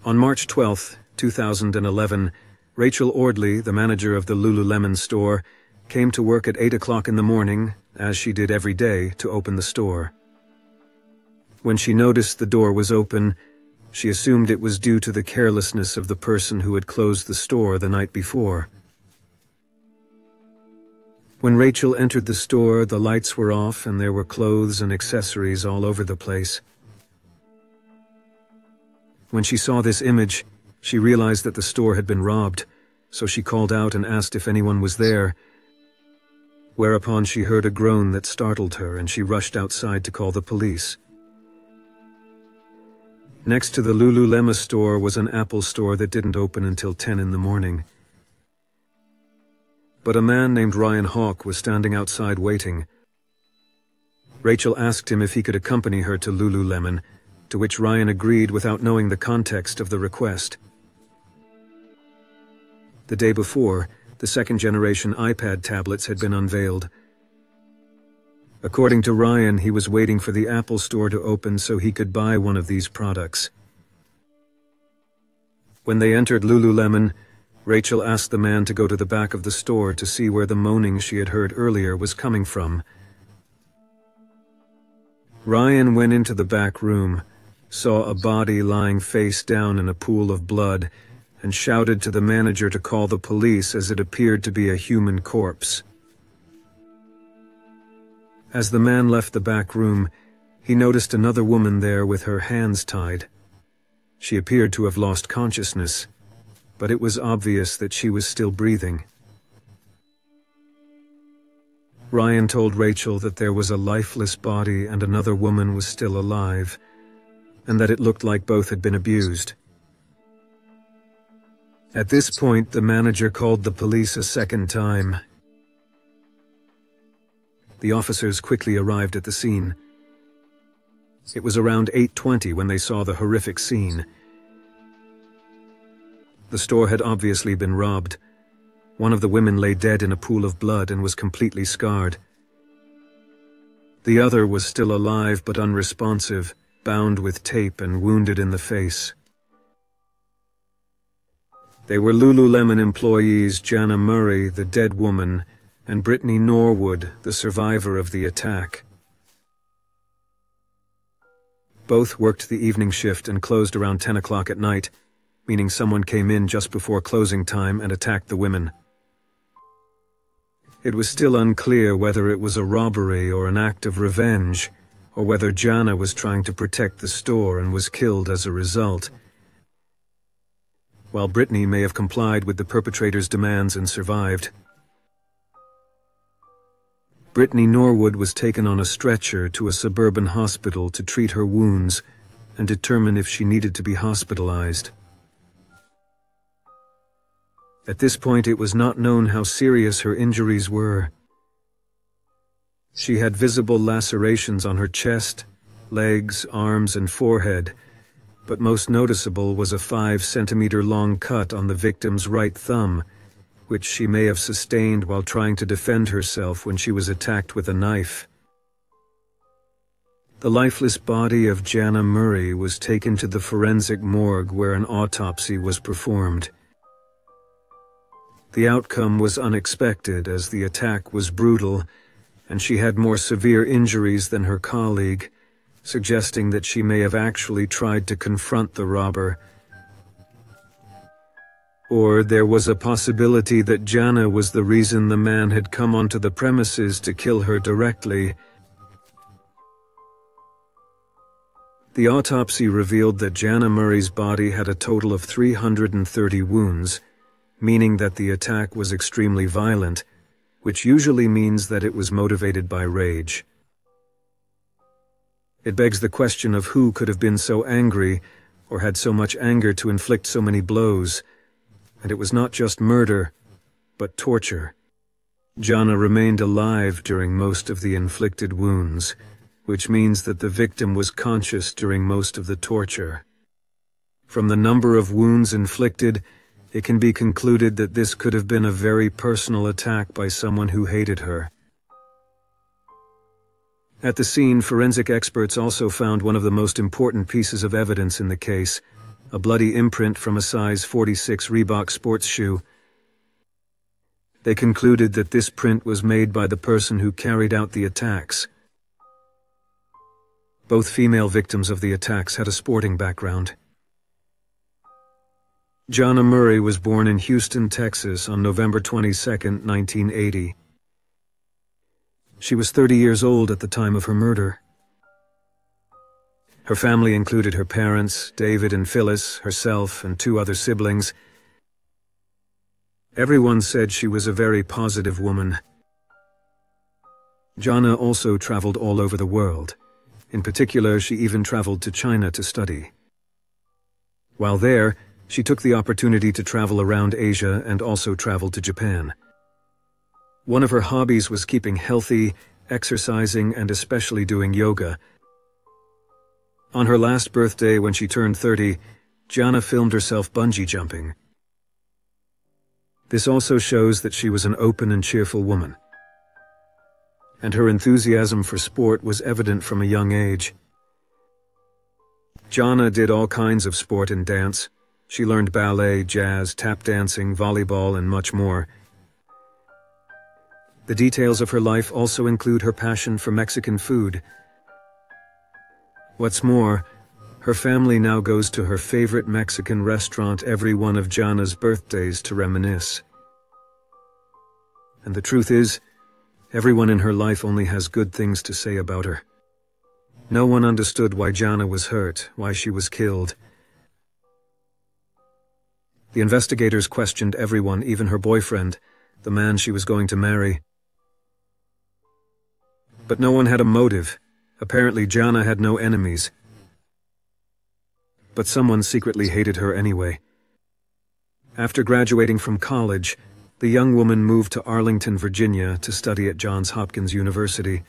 On March 12, 2011, Rachel Ordley, the manager of the Lululemon store, came to work at 8 o'clock in the morning, as she did every day, to open the store. When she noticed the door was open, she assumed it was due to the carelessness of the person who had closed the store the night before. When Rachel entered the store, the lights were off and there were clothes and accessories all over the place. When she saw this image, she realized that the store had been robbed, so she called out and asked if anyone was there, whereupon she heard a groan that startled her and she rushed outside to call the police. Next to the Lululemon store was an Apple store that didn't open until 10 in the morning. But a man named Ryan Hawk was standing outside waiting. Rachel asked him if he could accompany her to Lululemon, to which Ryan agreed without knowing the context of the request. The day before, the second-generation iPad tablets had been unveiled. According to Ryan, he was waiting for the Apple store to open so he could buy one of these products. When they entered Lululemon, Rachel asked the man to go to the back of the store to see where the moaning she had heard earlier was coming from. Ryan went into the back room, saw a body lying face down in a pool of blood, and shouted to the manager to call the police as it appeared to be a human corpse. As the man left the back room, he noticed another woman there with her hands tied. She appeared to have lost consciousness, but it was obvious that she was still breathing. Ryan told Rachel that there was a lifeless body and another woman was still alive, and that it looked like both had been abused. At this point, the manager called the police a second time. The officers quickly arrived at the scene. It was around 8:20 when they saw the horrific scene. The store had obviously been robbed. One of the women lay dead in a pool of blood and was completely scarred. The other was still alive but unresponsive, bound with tape and wounded in the face. They were Lululemon employees Jana Murray, the dead woman, and Brittany Norwood, the survivor of the attack. Both worked the evening shift and closed around 10 o'clock at night, meaning someone came in just before closing time and attacked the women. It was still unclear whether it was a robbery or an act of revenge, or whether Jana was trying to protect the store and was killed as a result, while Brittany may have complied with the perpetrator's demands and survived. Brittany Norwood was taken on a stretcher to a suburban hospital to treat her wounds and determine if she needed to be hospitalized. At this point, it was not known how serious her injuries were. She had visible lacerations on her chest, legs, arms, and forehead, but most noticeable was a 5-centimeter-long cut on the victim's right thumb, which she may have sustained while trying to defend herself when she was attacked with a knife. The lifeless body of Jana Murray was taken to the forensic morgue where an autopsy was performed. The outcome was unexpected as the attack was brutal, and she had more severe injuries than her colleague, suggesting that she may have actually tried to confront the robber. Or there was a possibility that Jana was the reason the man had come onto the premises to kill her directly. The autopsy revealed that Jana Murray's body had a total of 330 wounds, meaning that the attack was extremely violent, which usually means that it was motivated by rage. It begs the question of who could have been so angry or had so much anger to inflict so many blows. And it was not just murder, but torture. Jana remained alive during most of the inflicted wounds, which means that the victim was conscious during most of the torture. From the number of wounds inflicted, it can be concluded that this could have been a very personal attack by someone who hated her. At the scene, forensic experts also found one of the most important pieces of evidence in the case, a bloody imprint from a size 46 Reebok sports shoe. They concluded that this print was made by the person who carried out the attacks. Both female victims of the attacks had a sporting background. Jana Murray was born in Houston, Texas on November 22, 1980. She was 30 years old at the time of her murder. Her family included her parents, David and Phyllis, herself, and 2 other siblings. Everyone said she was a very positive woman. Jana also traveled all over the world. In particular, she even traveled to China to study. While there, she took the opportunity to travel around Asia and also traveled to Japan. One of her hobbies was keeping healthy, exercising, and especially doing yoga. On her last birthday, when she turned 30, Jana filmed herself bungee jumping. This also shows that she was an open and cheerful woman. And her enthusiasm for sport was evident from a young age. Jana did all kinds of sport and dance. She learned ballet, jazz, tap dancing, volleyball, and much more. The details of her life also include her passion for Mexican food. What's more, her family now goes to her favorite Mexican restaurant every one of Jana's birthdays to reminisce. And the truth is, everyone in her life only has good things to say about her. No one understood why Jana was hurt, why she was killed. The investigators questioned everyone, even her boyfriend, the man she was going to marry. But no one had a motive. Apparently Jana had no enemies. But someone secretly hated her anyway. After graduating from college, the young woman moved to Arlington, Virginia to study at Johns Hopkins University.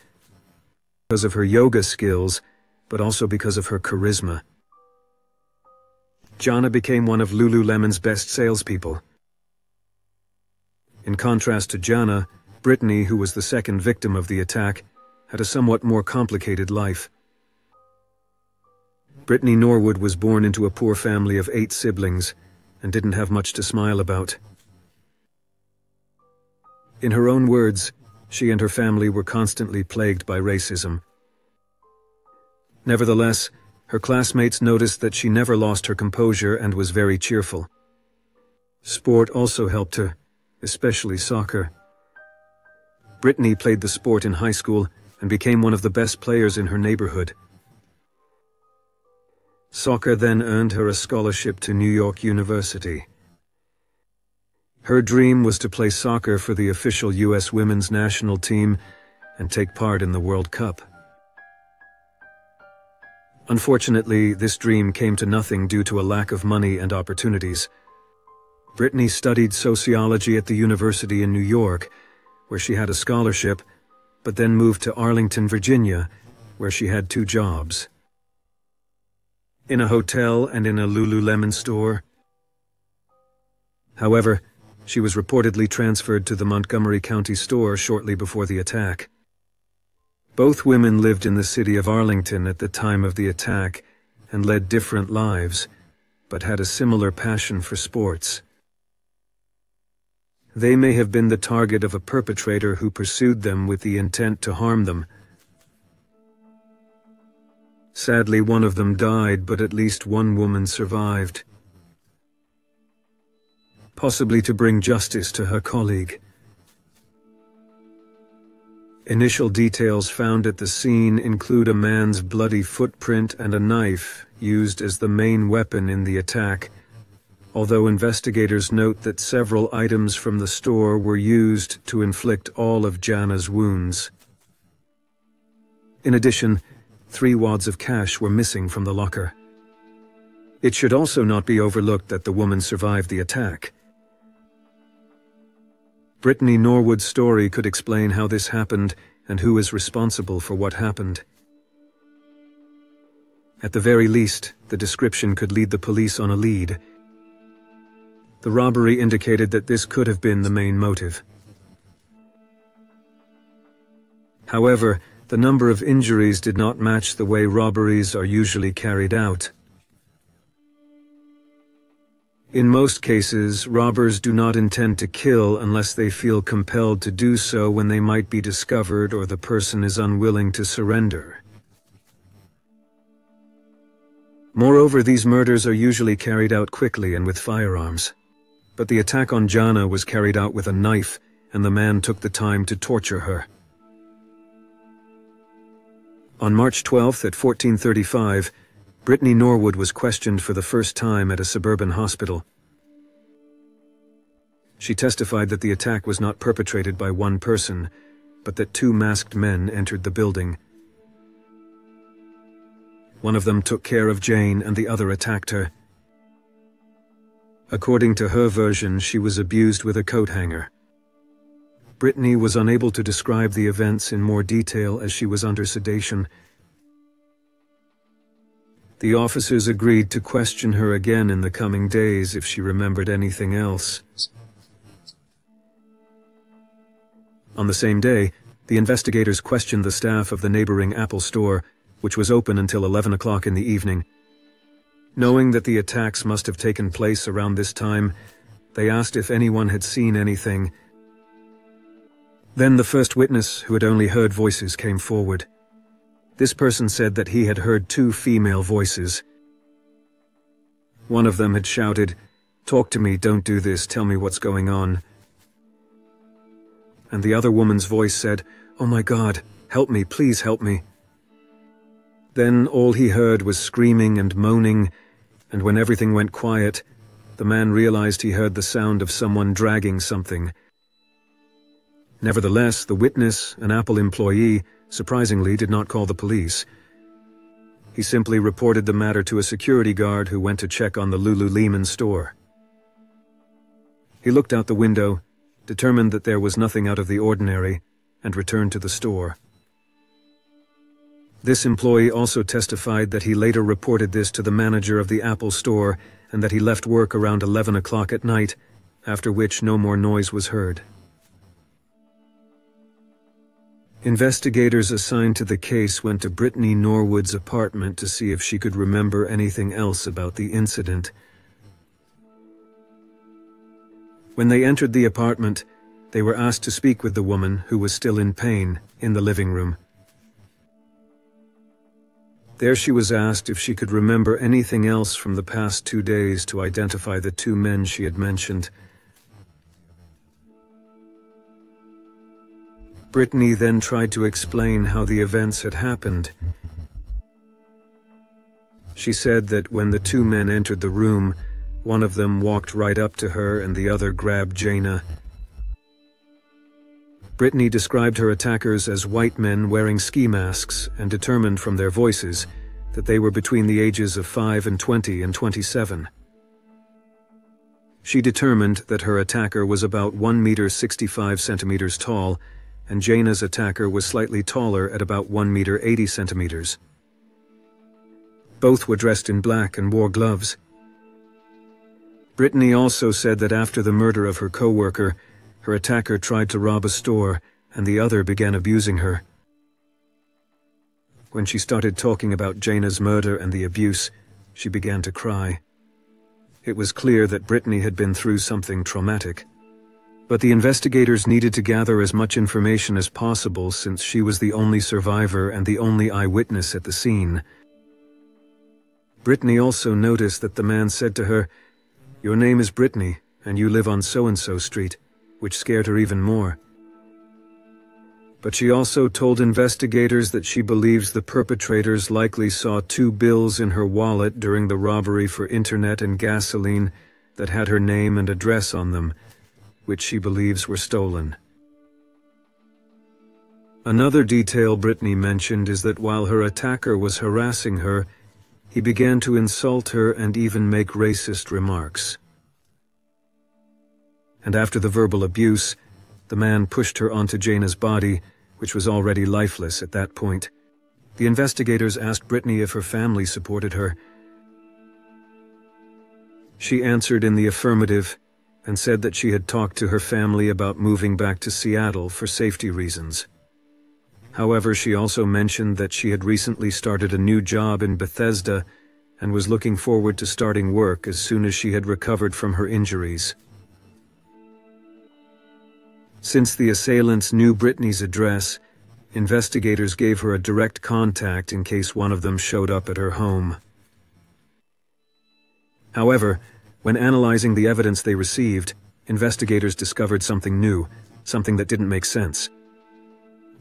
Because of her yoga skills, but also because of her charisma. Jana became one of Lululemon's best salespeople. In contrast to Jana, Brittany, who was the second victim of the attack, had a somewhat more complicated life. Brittany Norwood was born into a poor family of 8 siblings and didn't have much to smile about. In her own words, she and her family were constantly plagued by racism. Nevertheless, her classmates noticed that she never lost her composure and was very cheerful. Sport also helped her, especially soccer. Brittany played the sport in high school and became one of the best players in her neighborhood. Soccer then earned her a scholarship to New York University. Her dream was to play soccer for the official U.S. women's national team and take part in the World Cup. Unfortunately, this dream came to nothing due to a lack of money and opportunities. Brittany studied sociology at the university in New York, where she had a scholarship, but then moved to Arlington, Virginia, where she had 2 jobs. In a hotel and in a Lululemon store. However, she was reportedly transferred to the Montgomery County store shortly before the attack. Both women lived in the city of Arlington at the time of the attack and led different lives, but had a similar passion for sports. They may have been the target of a perpetrator who pursued them with the intent to harm them. Sadly, one of them died, but at least one woman survived. Possibly to bring justice to her colleague. Initial details found at the scene include a man's bloody footprint and a knife used as the main weapon in the attack, although investigators note that several items from the store were used to inflict all of Jana's wounds. In addition, 3 wads of cash were missing from the locker. It should also not be overlooked that the woman survived the attack. Brittany Norwood's story could explain how this happened and who is responsible for what happened. At the very least, the description could lead the police on a lead. The robbery indicated that this could have been the main motive. However, the number of injuries did not match the way robberies are usually carried out. In most cases, robbers do not intend to kill unless they feel compelled to do so when they might be discovered or the person is unwilling to surrender. Moreover, these murders are usually carried out quickly and with firearms. But the attack on Jana was carried out with a knife, and the man took the time to torture her. On March 12th at 14:35, Brittany Norwood was questioned for the first time at a suburban hospital. She testified that the attack was not perpetrated by one person, but that two masked men entered the building. One of them took care of Jane and the other attacked her. According to her version, she was abused with a coat hanger. Brittany was unable to describe the events in more detail as she was under sedation. The officers agreed to question her again in the coming days if she remembered anything else. On the same day, the investigators questioned the staff of the neighboring Apple store, which was open until 11 o'clock in the evening. Knowing that the attacks must have taken place around this time, they asked if anyone had seen anything. Then the first witness, who had only heard voices, came forward. This person said that he had heard two female voices. One of them had shouted, "Talk to me, don't do this, tell me what's going on." And the other woman's voice said, "Oh my God, help me, please help me." Then all he heard was screaming and moaning, and when everything went quiet, the man realized he heard the sound of someone dragging something. Nevertheless, the witness, an Apple employee, surprisingly did not call the police. He simply reported the matter to a security guard who went to check on the Lululemon store. He looked out the window, determined that there was nothing out of the ordinary, and returned to the store. This employee also testified that he later reported this to the manager of the Apple store and that he left work around 11 o'clock at night, after which no more noise was heard. Investigators assigned to the case went to Brittany Norwood's apartment to see if she could remember anything else about the incident. When they entered the apartment, they were asked to speak with the woman, who was still in pain, in the living room. There she was asked if she could remember anything else from the past 2 days to identify the two men she had mentioned. Brittany then tried to explain how the events had happened. She said that when the two men entered the room, one of them walked right up to her and the other grabbed Jana. Brittany described her attackers as white men wearing ski masks and determined from their voices that they were between the ages of 5 and 20 and 27. She determined that her attacker was about 1 meter 65 centimeters tall, and Jana's attacker was slightly taller at about 1 meter 80 centimeters. Both were dressed in black and wore gloves. Brittany also said that after the murder of her co-worker, her attacker tried to rob a store, and the other began abusing her. When she started talking about Jana's murder and the abuse, she began to cry. It was clear that Brittany had been through something traumatic. But the investigators needed to gather as much information as possible since she was the only survivor and the only eyewitness at the scene. Brittany also noticed that the man said to her, "Your name is Brittany, and you live on so-and-so street," which scared her even more. But she also told investigators that she believes the perpetrators likely saw 2 bills in her wallet during the robbery for internet and gasoline that had her name and address on them, which she believes were stolen. Another detail Brittany mentioned is that while her attacker was harassing her, he began to insult her and even make racist remarks. And after the verbal abuse, the man pushed her onto Jana's body, which was already lifeless at that point. The investigators asked Brittany if her family supported her. She answered in the affirmative and said that she had talked to her family about moving back to Seattle for safety reasons. However, she also mentioned that she had recently started a new job in Bethesda and was looking forward to starting work as soon as she had recovered from her injuries. Since the assailants knew Brittany's address, investigators gave her a direct contact in case one of them showed up at her home. However, when analyzing the evidence they received, investigators discovered something new, something that didn't make sense.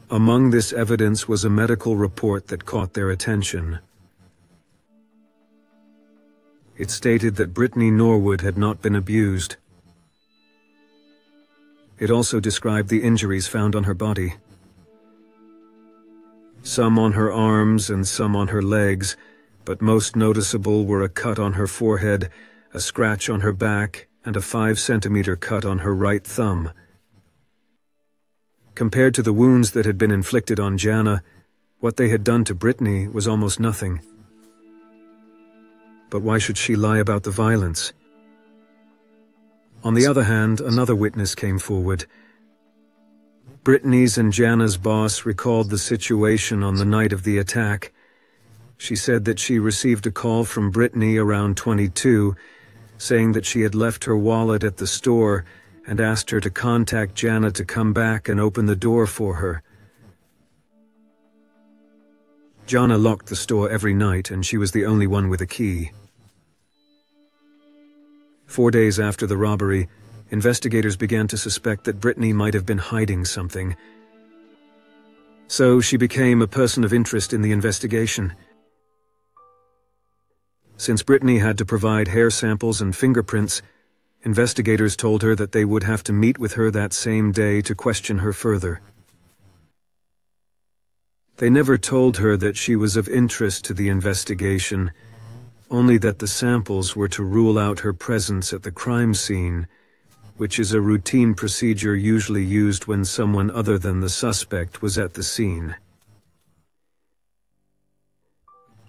Among this evidence was a medical report that caught their attention. It stated that Brittany Norwood had not been abused. It also described the injuries found on her body. Some on her arms and some on her legs, but most noticeable were a cut on her forehead, a scratch on her back, and a 5-centimeter cut on her right thumb. Compared to the wounds that had been inflicted on Jana, what they had done to Brittany was almost nothing. But why should she lie about the violence? On the other hand, another witness came forward. Brittany's and Jana's boss recalled the situation on the night of the attack. She said that she received a call from Brittany around 22, saying that she had left her wallet at the store and asked her to contact Jana to come back and open the door for her. Jana locked the store every night, and she was the only one with a key. 4 days after the robbery, investigators began to suspect that Brittany might have been hiding something. So she became a person of interest in the investigation. Since Brittany had to provide hair samples and fingerprints, investigators told her that they would have to meet with her that same day to question her further. They never told her that she was of interest to the investigation, only that the samples were to rule out her presence at the crime scene, which is a routine procedure usually used when someone other than the suspect was at the scene.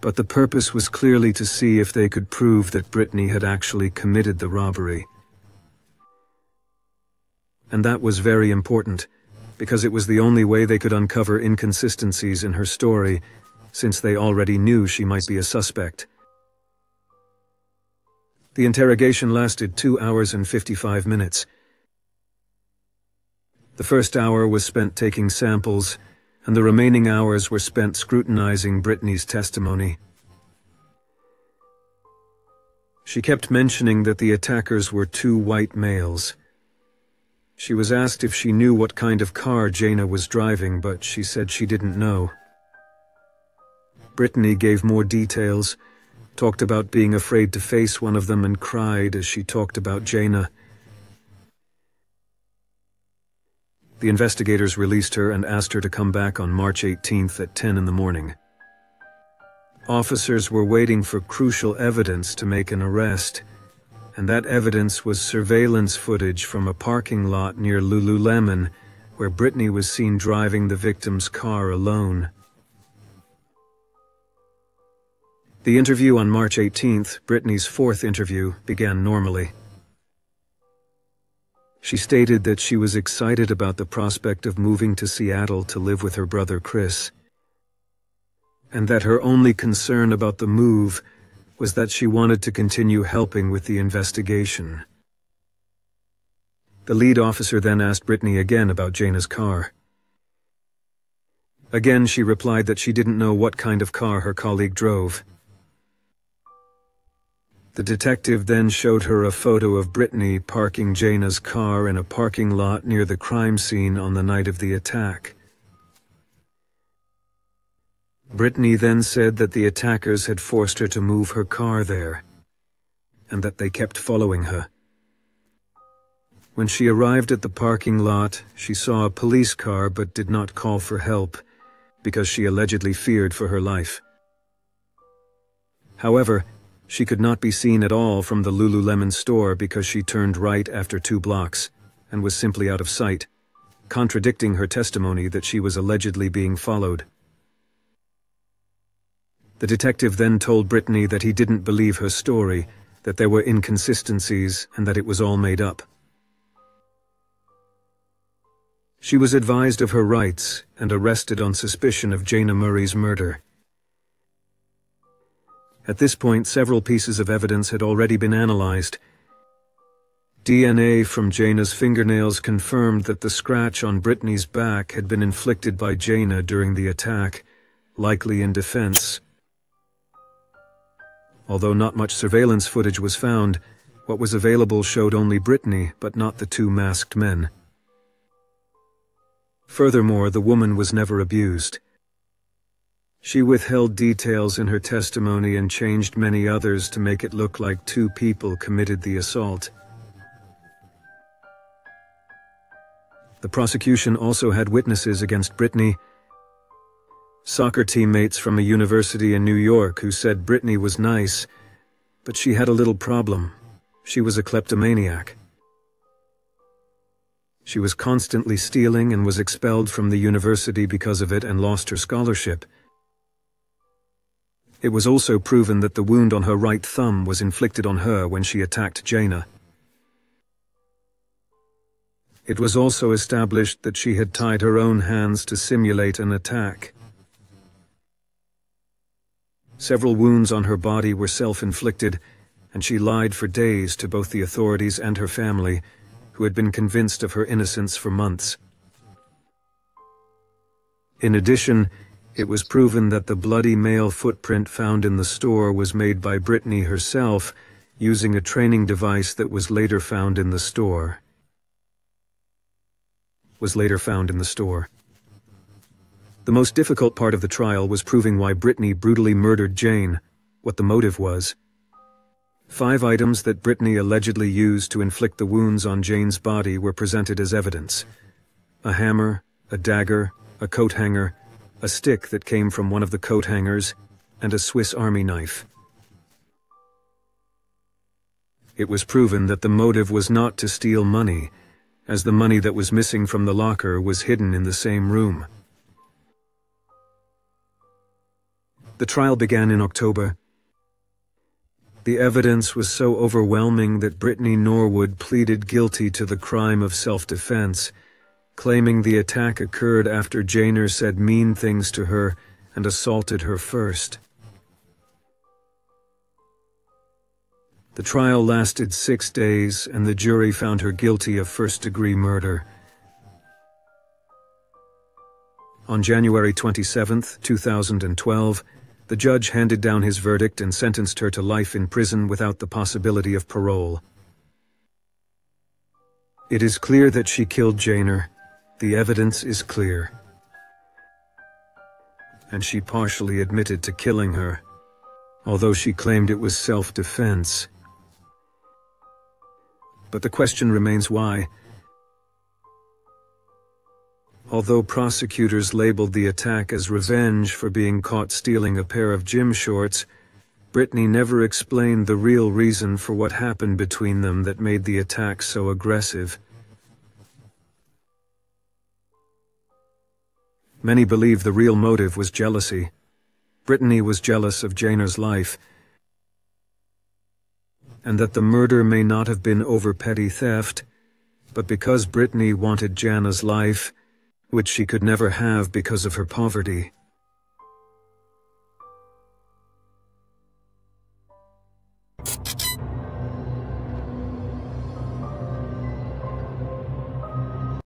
But the purpose was clearly to see if they could prove that Brittany had actually committed the robbery. And that was very important, because it was the only way they could uncover inconsistencies in her story, since they already knew she might be a suspect. The interrogation lasted 2 hours and 55 minutes. The first hour was spent taking samples, and the remaining hours were spent scrutinizing Brittany's testimony. She kept mentioning that the attackers were 2 white males. She was asked if she knew what kind of car Jana was driving, but she said she didn't know. Brittany gave more details, talked about being afraid to face one of them, and cried as she talked about Jana. The investigators released her and asked her to come back on March 18th at 10 in the morning. Officers were waiting for crucial evidence to make an arrest, and that evidence was surveillance footage from a parking lot near Lululemon, where Brittany was seen driving the victim's car alone. The interview on March 18th, Brittany's 4th interview, began normally. She stated that she was excited about the prospect of moving to Seattle to live with her brother Chris, and that her only concern about the move was that she wanted to continue helping with the investigation. The lead officer then asked Brittany again about Jana's car. Again, she replied that she didn't know what kind of car her colleague drove. The detective then showed her a photo of Brittany parking Jana's car in a parking lot near the crime scene on the night of the attack. Brittany then said that the attackers had forced her to move her car there, and that they kept following her. When she arrived at the parking lot, she saw a police car but did not call for help, because she allegedly feared for her life. However, she could not be seen at all from the Lululemon store because she turned right after 2 blocks, and was simply out of sight, contradicting her testimony that she was allegedly being followed. The detective then told Brittany that he didn't believe her story, that there were inconsistencies, and that it was all made up. She was advised of her rights and arrested on suspicion of Jana Murray's murder. At this point, several pieces of evidence had already been analyzed. DNA from Jana's fingernails confirmed that the scratch on Brittany's back had been inflicted by Jana during the attack, likely in defense. Although not much surveillance footage was found, what was available showed only Brittany, but not the two masked men. Furthermore, the woman was never abused. She withheld details in her testimony and changed many others to make it look like two people committed the assault. The prosecution also had witnesses against Brittany. Soccer teammates from a university in New York who said Brittany was nice, but she had a little problem. She was a kleptomaniac. She was constantly stealing and was expelled from the university because of it and lost her scholarship. It was also proven that the wound on her right thumb was inflicted on her when she attacked Jana. It was also established that she had tied her own hands to simulate an attack. Several wounds on her body were self-inflicted, and she lied for days to both the authorities and her family, who had been convinced of her innocence for months. In addition, it was proven that the bloody male footprint found in the store was made by Brittany herself, using a training device that was later found in the store. The most difficult part of the trial was proving why Brittany brutally murdered Jane, what the motive was. 5 items that Brittany allegedly used to inflict the wounds on Jane's body were presented as evidence: a hammer, a dagger, a coat hanger, a stick that came from one of the coat hangers, and a Swiss Army knife. It was proven that the motive was not to steal money, as the money that was missing from the locker was hidden in the same room. The trial began in October. The evidence was so overwhelming that Brittany Norwood pleaded guilty to the crime of self-defense, claiming the attack occurred after Jana said mean things to her and assaulted her first. The trial lasted 6 days, and the jury found her guilty of first-degree murder. On January 27, 2012, the judge handed down his verdict and sentenced her to life in prison without the possibility of parole. It is clear that she killed Jana. The evidence is clear. And she partially admitted to killing her, although she claimed it was self-defense. But the question remains why. Although prosecutors labeled the attack as revenge for being caught stealing a pair of gym shorts, Brittany never explained the real reason for what happened between them that made the attack so aggressive. Many believe the real motive was jealousy. Brittany was jealous of Jana's life, and that the murder may not have been over petty theft, but because Brittany wanted Jana's life, which she could never have because of her poverty.